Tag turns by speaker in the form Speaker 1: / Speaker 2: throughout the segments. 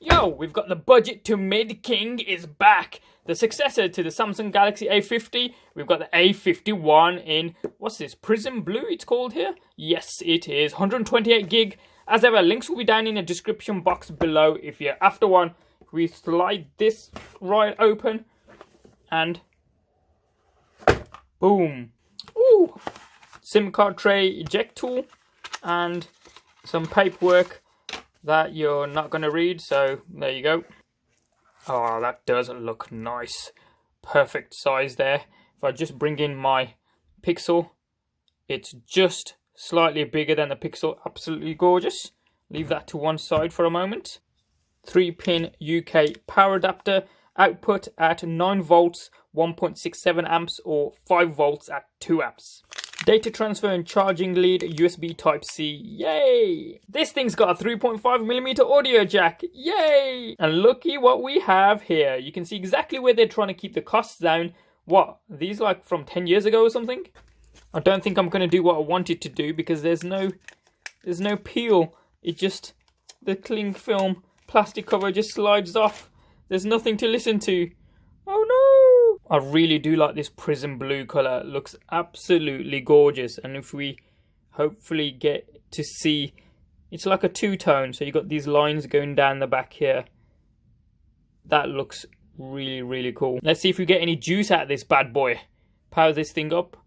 Speaker 1: Yo, we've got the budget to mid king is back. The successor to the Samsung Galaxy A50. We've got the A51 in, what's this, Prism Blue it's called here? Yes, it is. 128 gig. As ever, links will be down in the description box below if you're after one. We slide this right open and boom. Ooh. SIM card tray eject tool and some paperwork that you're not going to read, so there you go. Oh, that does look nice. Perfect size there. If I just bring in my Pixel, it's just slightly bigger than the Pixel. Absolutely gorgeous. Leave that to one side for a moment. 3-pin UK power adapter. Output at 9 volts, 1.67 amps or 5 volts at 2 amps. Data transfer and charging lead, USB Type-C, yay! This thing's got a 3.5mm audio jack, yay! And looky what we have here. You can see exactly where they're trying to keep the costs down. What, these like from 10 years ago or something? I don't think I'm going to do what I wanted to do because there's no peel. It just, the cling film plastic cover just slides off. There's nothing to listen to. Oh no! I really do like this Prism Blue colour. It looks absolutely gorgeous. And if we hopefully get to see, it's like a two-tone. So you've got these lines going down the back here. That looks really, really cool. Let's see if we get any juice out of this bad boy. Power this thing up.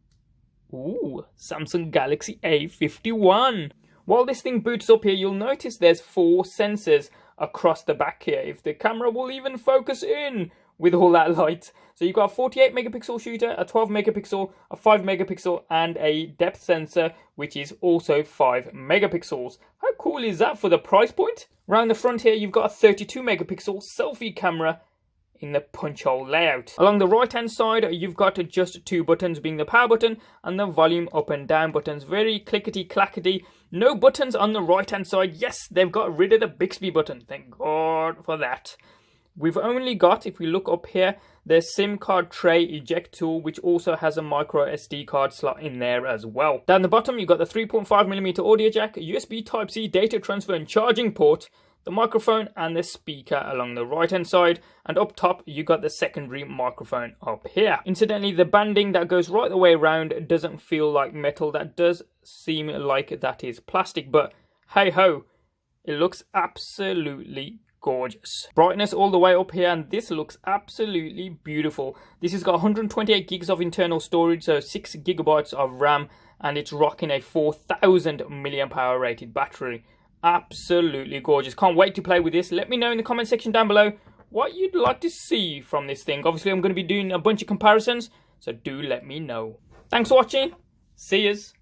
Speaker 1: Ooh, Samsung Galaxy A51. While this thing boots up here, you'll notice there's 4 sensors across the back here. If the camera will even focus in with all that light. So you've got a 48 megapixel shooter, a 12 megapixel, a 5 megapixel, and a depth sensor, which is also 5 megapixels. How cool is that for the price point? Around the front here, you've got a 32 megapixel selfie camera in the punch hole layout. Along the right hand side, you've got just 2 buttons, being the power button and the volume up and down buttons. Very clickety clackety. No buttons on the right hand side. Yes, they've got rid of the Bixby button. Thank God for that. We've only got, if we look up here, the SIM card tray eject tool, which also has a micro SD card slot in there as well. Down the bottom, you've got the 3.5mm audio jack, USB Type-C data transfer and charging port, the microphone and the speaker along the right hand side, and up top you got the secondary microphone up here. Incidentally, the banding that goes right the way around doesn't feel like metal. That does seem like that is plastic, but hey ho, it looks absolutely gorgeous. Brightness all the way up here, and this looks absolutely beautiful. This has got 128 gigs of internal storage, so 6 gigabytes of RAM, and it's rocking a 4000 milliamp hour rated battery. Absolutely gorgeous. Can't wait to play with this. Let me know in the comment section down below what you'd like to see from this thing. Obviously, I'm going to be doing a bunch of comparisons, so do let me know. Thanks for watching. See yous.